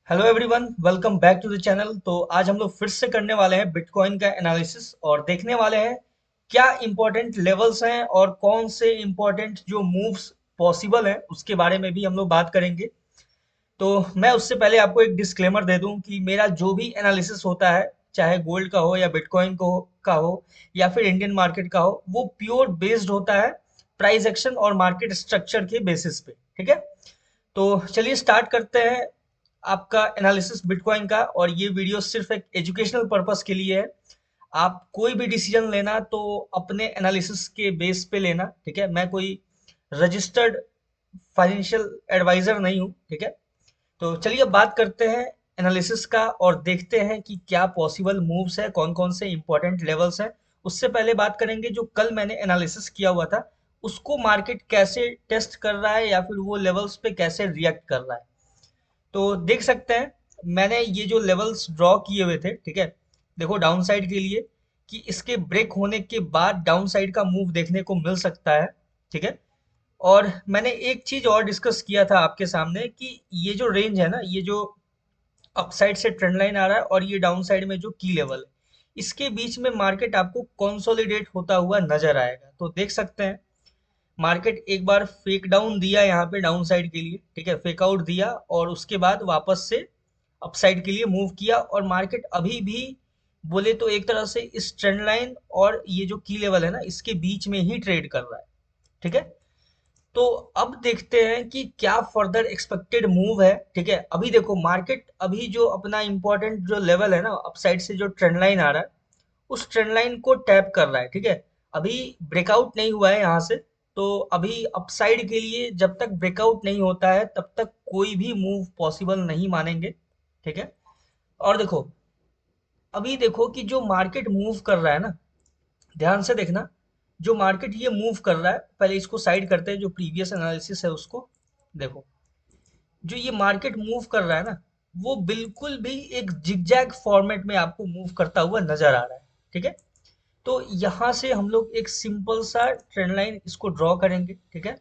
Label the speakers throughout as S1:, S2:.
S1: Hello everyone, welcome back to the channel. तो आज हम लोग फिर से करने वाले हैं बिटकॉइन का एनालिसिस और देखने वाले हैं क्या इंपॉर्टेंट लेवल्स हैं और कौन से इंपॉर्टेंट जो मूव्स पॉसिबल हैं उसके बारे में भी हम लोग बात करेंगे। तो मैं उससे पहले आपको एक डिस्क्लेमर दे दूं कि मेरा जो भी एनालिसिस होता है, चाहे गोल्ड का हो या बिटकॉइन का हो या फिर इंडियन मार्केट का हो, वो प्योर बेस्ड होता है प्राइस एक्शन और मार्केट स्ट्रक्चर के बेसिस पे। ठीक है, तो चलिए स्टार्ट करते हैं आपका एनालिसिस बिटकॉइन का। और ये वीडियो सिर्फ एक एजुकेशनल पर्पस के लिए है। आप कोई भी डिसीजन लेना तो अपने एनालिसिस के बेस पे लेना। ठीक है, मैं कोई रजिस्टर्ड फाइनेंशियल एडवाइजर नहीं हूँ। ठीक है, तो चलिए अब बात करते हैं एनालिसिस का और देखते हैं कि क्या पॉसिबल मूव्स है, कौन कौन से इंपॉर्टेंट लेवल्स हैं। उससे पहले बात करेंगे जो कल मैंने एनालिसिस किया हुआ था उसको मार्केट कैसे टेस्ट कर रहा है या फिर वो लेवल्स पे कैसे रिएक्ट कर रहा है। तो देख सकते हैं मैंने ये जो लेवल्स ड्रॉ किए हुए थे। ठीक है, देखो डाउन साइड के लिए कि इसके ब्रेक होने के बाद डाउन साइड का मूव देखने को मिल सकता है। ठीक है, और मैंने एक चीज और डिस्कस किया था आपके सामने कि ये जो रेंज है ना, ये जो अपसाइड से ट्रेंड लाइन आ रहा है और ये डाउन साइड में जो की लेवल है, इसके बीच में मार्केट आपको कंसोलिडेट होता हुआ नजर आएगा। तो देख सकते हैं मार्केट एक बार फेक डाउन दिया यहाँ पे डाउन साइड के लिए। ठीक है, फेक आउट दिया और उसके बाद वापस से अपसाइड के लिए मूव किया और मार्केट अभी भी बोले तो एक तरह से इस ट्रेंड लाइन और ये जो की लेवल है ना इसके बीच में ही ट्रेड कर रहा है। ठीक है, तो अब देखते हैं कि क्या फर्दर एक्सपेक्टेड मूव है। ठीक है, अभी देखो मार्केट अभी जो अपना इंपॉर्टेंट जो लेवल है ना अपसाइड से जो ट्रेंड लाइन आ रहा है उस ट्रेंड लाइन को टैप कर रहा है। ठीक है, अभी ब्रेकआउट नहीं हुआ है यहाँ से। तो अभी अपसाइड के लिए जब तक ब्रेकआउट नहीं होता है तब तक कोई भी मूव पॉसिबल नहीं मानेंगे। ठीक है, और देखो अभी देखो कि जो मार्केट मूव कर रहा है ना, ध्यान से देखना, जो मार्केट ये मूव कर रहा है, पहले इसको साइड करते हैं, जो प्रीवियस एनालिसिस है उसको देखो। जो ये मार्केट मूव कर रहा है ना, वो बिल्कुल भी एक जिगजैग फॉर्मेट में आपको मूव करता हुआ नजर आ रहा है। ठीक है, तो यहाँ से हम लोग एक सिंपल सा ट्रेंड लाइन इसको ड्रॉ करेंगे। ठीक है,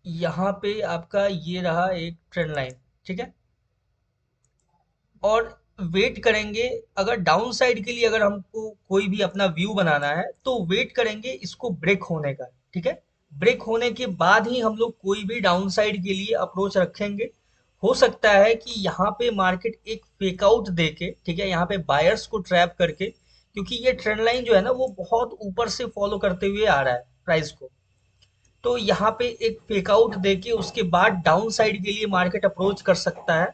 S1: यहाँ पे आपका ये रहा एक ट्रेंड लाइन। ठीक है, और वेट करेंगे, अगर डाउन साइड के लिए अगर हमको कोई भी अपना व्यू बनाना है तो वेट करेंगे इसको ब्रेक होने का। ठीक है, ब्रेक होने के बाद ही हम लोग कोई भी डाउन साइड के लिए अप्रोच रखेंगे। हो सकता है कि यहाँ पे मार्केट एक फेकआउट देके, ठीक है, यहाँ पे बायर्स को ट्रैप करके, क्योंकि ये ट्रेंड लाइन जो है ना वो बहुत ऊपर से फॉलो करते हुए आ रहा है प्राइस को। तो यहाँ पे एक फेकआउट देके उसके बाद डाउन साइड के लिए मार्केट अप्रोच कर सकता है।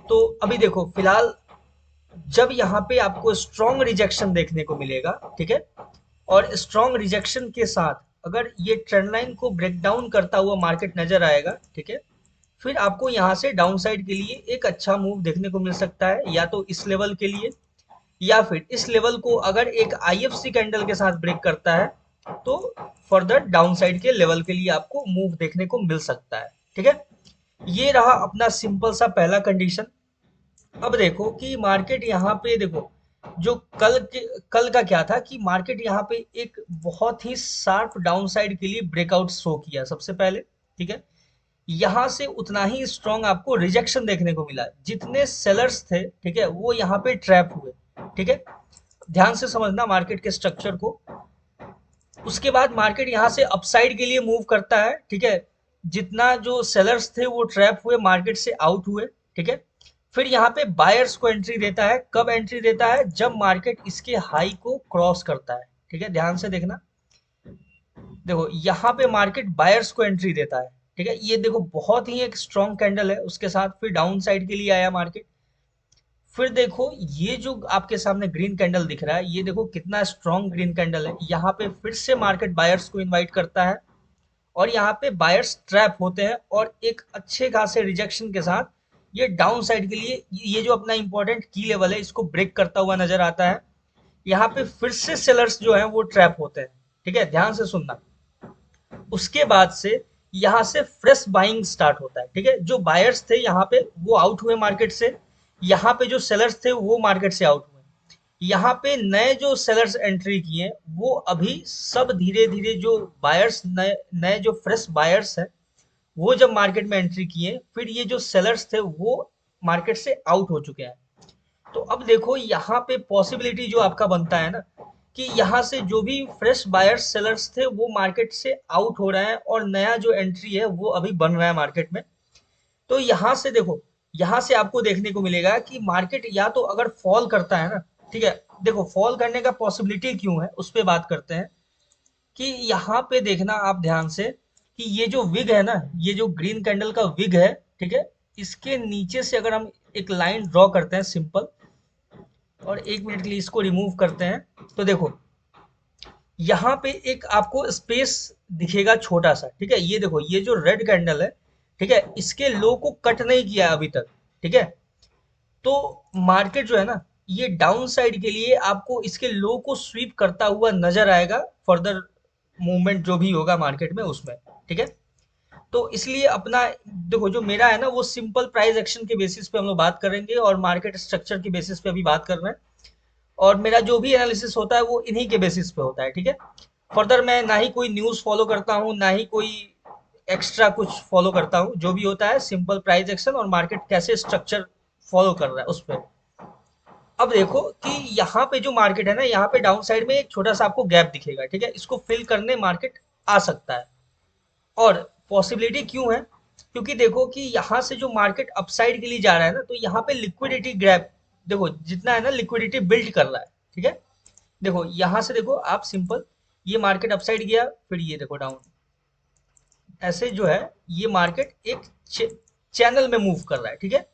S1: तो अभी देखो फिलहाल जब यहाँ पे आपको स्ट्रॉन्ग रिजेक्शन देखने को मिलेगा, ठीक है, और स्ट्रॉन्ग रिजेक्शन के साथ अगर ये ट्रेंड लाइन को ब्रेक डाउन करता हुआ मार्केट नजर आएगा, ठीक है, फिर आपको यहाँ से डाउन साइड के लिए एक अच्छा मूव देखने को मिल सकता है, या तो इस लेवल के लिए या फिर इस लेवल को अगर एक आईएफसी कैंडल के साथ ब्रेक करता है तो फर्दर डाउन साइड के लेवल के लिए आपको मूव देखने को मिल सकता है। ठीक है, ये रहा अपना सिंपल सा पहला कंडीशन। अब देखो कि मार्केट यहाँ पे देखो, जो कल का क्या था कि मार्केट यहाँ पे एक बहुत ही शार्प डाउन साइड के लिए ब्रेकआउट शो किया सबसे पहले। ठीक है, यहाँ से उतना ही स्ट्रॉन्ग आपको रिजेक्शन देखने को मिला, जितने सेलर्स थे, ठीक है, वो यहाँ पे ट्रैप हुए। ठीक है, ध्यान से समझना मार्केट के स्ट्रक्चर को। उसके बाद मार्केट यहाँ से अपसाइड के लिए मूव करता है। ठीक है, जितना जो सेलर्स थे वो ट्रैप हुए, मार्केट से आउट हुए। ठीक है, फिर यहाँ पे बायर्स को एंट्री देता है। कब एंट्री देता है? जब मार्केट इसके हाई को क्रॉस करता है। ठीक है, ध्यान से देखना, देखो यहाँ पे मार्केट बायर्स को एंट्री देता है। ठीक है, ये देखो बहुत ही एक स्ट्रॉन्ग कैंडल है, उसके साथ फिर डाउन साइड के लिए आया मार्केट। फिर देखो ये जो आपके सामने ग्रीन कैंडल दिख रहा है, ये देखो कितना स्ट्रॉन्ग ग्रीन कैंडल है। यहाँ पे फिर से मार्केट बायर्स को इनवाइट करता है और यहाँ पे बायर्स ट्रैप होते हैं और एक अच्छे खासे रिजेक्शन के साथ ये डाउन साइड के लिए ये जो अपना इंपॉर्टेंट की लेवल है इसको ब्रेक करता हुआ नजर आता है। यहाँ पे फिर से सेलर्स जो हैं वो ट्रैप होते हैं। ठीक है, ध्यान से सुनना। उसके बाद से यहाँ से फ्रेश बाइंग स्टार्ट होता है। ठीक है, जो बायर्स थे यहाँ पे वो आउट हुए मार्केट से, यहाँ पे जो सेलर्स थे वो मार्केट से आउट हुए। यहाँ पे नए जो सेलर्स एंट्री किए वो अभी सब धीरे धीरे जो बायर्स नए नए जो फ्रेश बायर्स है वो जब मार्केट में एंट्री किए, फिर ये जो सेलर्स थे वो मार्केट से आउट हो चुके हैं। तो अब देखो यहाँ पे पॉसिबिलिटी जो आपका बनता है ना, कि यहाँ से जो भी फ्रेश बायर्स सेलर्स थे वो मार्केट से आउट हो रहे हैं और नया जो एंट्री है वो अभी बन रहा है मार्केट में। तो यहाँ से देखो, यहाँ से आपको देखने को मिलेगा कि मार्केट या तो अगर फॉल करता है ना, ठीक है, देखो फॉल करने का पॉसिबिलिटी क्यों है उस पे बात करते हैं। कि यहाँ पे देखना आप ध्यान से, कि ये जो विग है ना, ये जो ग्रीन कैंडल का विग है, ठीक है, इसके नीचे से अगर हम एक लाइन ड्रॉ करते हैं सिंपल, और 1 मिनट के लिए इसको रिमूव करते हैं, तो देखो यहाँ पे एक आपको स्पेस दिखेगा छोटा सा, ठीक है, ये देखो ये जो रेड कैंडल है, ठीक है, इसके लो को कट नहीं किया अभी तक, ठीक है। तो मार्केट जो है ना, ये डाउन साइड के लिए आपको इसके लो को स्वीप करता हुआ नजर आएगा, फर्दर मूवमेंट जो भी होगा मार्केट में उसमें, ठीक है। तो इसलिए अपना देखो जो मेरा है ना, वो सिंपल प्राइस एक्शन के बेसिस पे हम लोग बात करेंगे और मार्केट स्ट्रक्चर के बेसिस पे अभी बात कर रहे हैं। और मेरा जो भी एनालिसिस होता है वो इन्हीं के बेसिस पे होता है, ठीक है। फर्दर मैं ना ही कोई न्यूज़ फॉलो करता हूँ, ना ही कोई एक्स्ट्रा कुछ फॉलो करता हूँ। जो भी होता है सिंपल प्राइस एक्शन और मार्केट कैसे स्ट्रक्चर फॉलो कर रहा है उस पर। अब देखो कि यहाँ पे जो मार्केट है ना, यहाँ पे डाउन साइड में एक छोटा सा आपको गैप दिखेगा, ठीक है, इसको फिल करने मार्केट आ सकता है। और पॉसिबिलिटी क्यों है, क्योंकि देखो कि यहाँ से जो मार्केट अपसाइड के लिए जा रहा है ना, तो यहाँ पे लिक्विडिटी ग्रैब, देखो जितना है ना लिक्विडिटी बिल्ड कर रहा है, ठीक है। देखो यहाँ से देखो आप सिंपल, ये मार्केट अपसाइड गया, फिर ये देखो डाउन, ऐसे जो है ये मार्केट एक चैनल में मूव कर रहा है, ठीक है।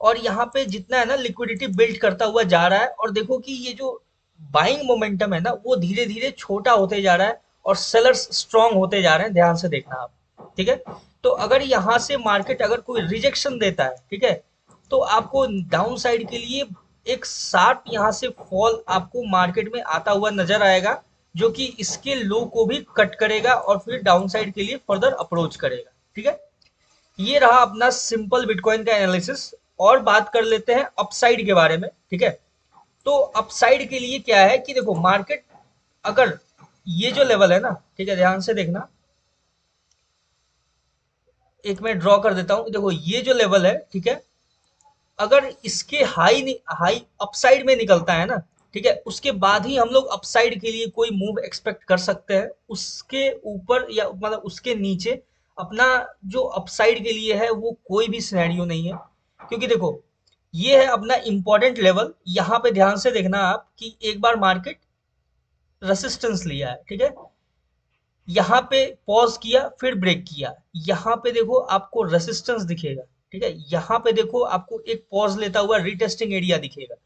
S1: और यहाँ पे जितना है ना लिक्विडिटी बिल्ड करता हुआ जा रहा है, और देखो कि ये जो बाइंग मोमेंटम है ना वो धीरे धीरे छोटा होते जा रहा है और सेलर्स स्ट्रांग होते जा रहे हैं, ध्यान से देखना आप, ठीक है। तो अगर यहाँ से मार्केट अगर कोई रिजेक्शन देता है, ठीक है, तो आपको डाउन साइड के लिए एक शार्प यहाँ से फॉल आपको मार्केट में आता हुआ नजर आएगा, जो कि इसके लो को भी कट करेगा और फिर डाउन साइड के लिए फर्दर अप्रोच करेगा, ठीक है। ये रहा अपना सिंपल बिटकॉइन का एनालिसिस। और बात कर लेते हैं अपसाइड के बारे में, ठीक है। तो अपसाइड के लिए क्या है कि देखो मार्केट अगर ये जो लेवल है ना, ठीक है, ध्यान से देखना, एक मैं ड्रॉ कर देता हूं, देखो ये जो लेवल है, ठीक है, अगर इसके हाई हाई अपसाइड में निकलता है ना, ठीक है, उसके बाद ही हम लोग अपसाइड के लिए कोई मूव एक्सपेक्ट कर सकते हैं। उसके ऊपर या मतलब उसके नीचे अपना जो अपसाइड के लिए है वो कोई भी सिनेरियो नहीं है। क्योंकि देखो ये है अपना इंपॉर्टेंट लेवल, यहाँ पे ध्यान से देखना आप कि एक बार मार्केट रेसिस्टेंस लिया है, ठीक है, यहाँ पे पॉज किया फिर ब्रेक किया, यहाँ पे देखो आपको रेसिस्टेंस दिखेगा, ठीक है, यहाँ पे देखो आपको एक पॉज लेता हुआ रीटेस्टिंग एरिया दिखेगा।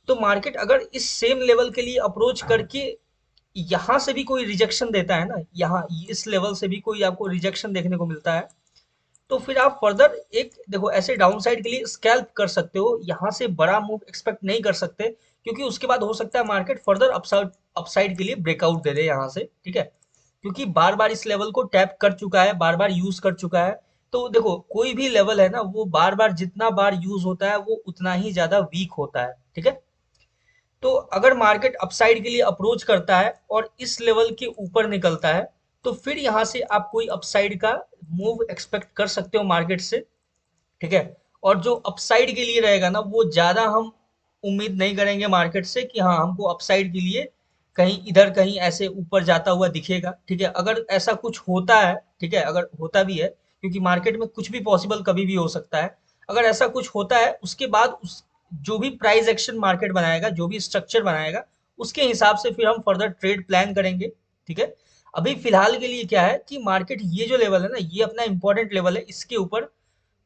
S1: तो मार्केट अगर इस सेम लेवल के लिए अप्रोच करके यहाँ से भी कोई रिजेक्शन देता है ना, यहाँ इस लेवल से भी कोई आपको रिजेक्शन देखने को मिलता है, तो फिर आप फर्दर एक देखो ऐसे डाउन साइड के लिए स्कैल्प कर सकते हो, यहाँ से बड़ा मूव एक्सपेक्ट नहीं कर सकते, क्योंकि उसके बाद हो सकता है मार्केट फर्दर अपसाइड अपसाइड के लिए ब्रेकआउट दे दे यहाँ से, ठीक है। क्योंकि बार बार इस लेवल को टैप कर चुका है, बार बार यूज कर चुका है। तो देखो कोई भी लेवल है ना, वो बार बार जितना बार यूज होता है वो उतना ही ज्यादा वीक होता है, ठीक है। तो अगर मार्केट अपसाइड के लिए अप्रोच करता है और इस लेवल के ऊपर निकलता है, तो फिर यहाँ से आप कोई अपसाइड का मूव एक्सपेक्ट कर सकते हो मार्केट से, ठीक है। और जो अपसाइड के लिए रहेगा ना, वो ज्यादा हम उम्मीद नहीं करेंगे मार्केट से कि हाँ हमको अपसाइड के लिए कहीं इधर कहीं ऐसे ऊपर जाता हुआ दिखेगा, ठीक है। अगर ऐसा कुछ होता है, ठीक है, अगर होता भी है, क्योंकि मार्केट में कुछ भी पॉसिबल कभी भी हो सकता है, अगर ऐसा कुछ होता है उसके बाद उस जो भी प्राइस एक्शन मार्केट बनाएगा, जो भी स्ट्रक्चर बनाएगा, उसके हिसाब से फिर हम फर्दर ट्रेड प्लान करेंगे, ठीक है। अभी फिलहाल के लिए क्या है कि मार्केट ये जो लेवल है ना, ये अपना इंपॉर्टेंट लेवल है, इसके ऊपर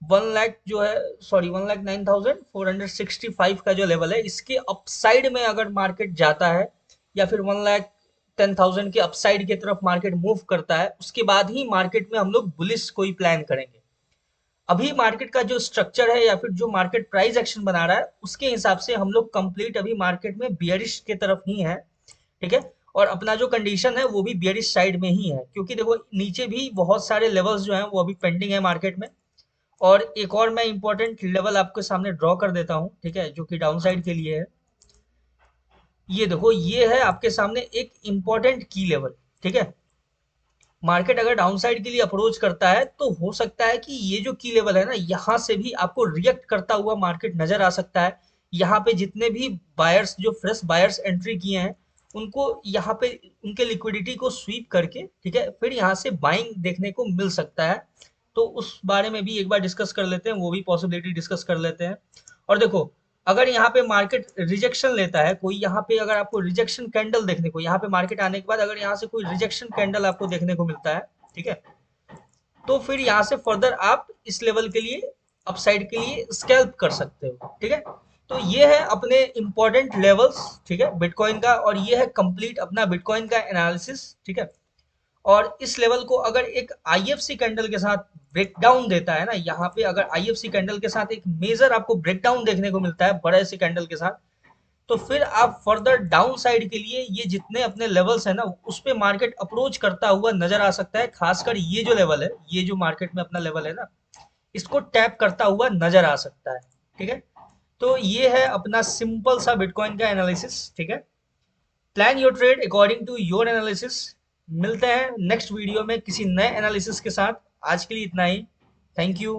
S1: 1 लाख जो है, सॉरी 1,09,465 का जो लेवल है, इसके अपसाइड में अगर मार्केट जाता है या फिर 1,10,000 के अपसाइड की तरफ मार्केट मूव करता है, उसके बाद ही मार्केट में हम लोग बुलिश कोई प्लान करेंगे। अभी मार्केट का जो स्ट्रक्चर है या फिर जो मार्केट प्राइस एक्शन बना रहा है उसके हिसाब से हम लोग कंप्लीट अभी मार्केट में बियरिश के तरफ ही है, ठीक है। और अपना जो कंडीशन है वो भी बियरिश साइड में ही है, क्योंकि देखो नीचे भी बहुत सारे लेवल्स जो हैं वो अभी पेंडिंग है मार्केट में। और एक और मैं इंपॉर्टेंट लेवल आपके सामने ड्रॉ कर देता हूँ, ठीक है, जो कि डाउन साइड के लिए है। ये देखो ये है आपके सामने एक इंपॉर्टेंट की लेवल, ठीक है। मार्केट अगर डाउन साइड के लिए अप्रोच करता है तो हो सकता है कि ये जो की लेवल है ना, यहाँ से भी आपको रिएक्ट करता हुआ मार्केट नजर आ सकता है। यहाँ पे जितने भी बायर्स, जो फ्रेश बायर्स एंट्री किए हैं, उनको यहाँ पे उनके लिक्विडिटी को स्वीप करके, ठीक है, फिर यहाँ से बाइंग देखने को मिल सकता है। तो उस बारे में भी एक बार डिस्कस कर लेते हैं, वो भी पॉसिबिलिटी डिस्कस कर लेते हैं। और देखो, अगर यहाँ पे मार्केट रिजेक्शन लेता है कोई, यहाँ पे अगर आपको रिजेक्शन कैंडल देखने को, यहाँ पे मार्केट आने के बाद अगर यहाँ से कोई रिजेक्शन कैंडल आपको देखने को मिलता है, ठीक है, तो फिर यहाँ से फर्दर आप इस लेवल के लिए, अपसाइड के लिए स्कैल्प कर सकते हो, ठीक है। तो ये है अपने इंपॉर्टेंट लेवल्स, ठीक है, बिटकॉइन का, और ये है कंप्लीट अपना बिटकॉइन का एनालिसिस, ठीक है। और इस लेवल को अगर एक आईएफसी कैंडल के साथ ब्रेकडाउन देता है ना, यहाँ पे अगर आईएफसी कैंडल के साथ एक मेजर आपको ब्रेकडाउन देखने को मिलता है बड़े से कैंडल के साथ, तो फिर आप फर्दर डाउन साइड के लिए ये जितने अपने लेवल्स है ना, उस पे मार्केट अप्रोच करता हुआ नजर आ सकता है। खासकर ये जो लेवल है, ये जो मार्केट में अपना लेवल है ना, इसको टैप करता हुआ नजर आ सकता है, ठीक है। तो ये है अपना सिंपल सा बिटकॉइन का एनालिसिस, ठीक है। Plan your trade according to your analysis. मिलते हैं नेक्स्ट वीडियो में किसी नए एनालिसिस के साथ। आज के लिए इतना ही। Thank you.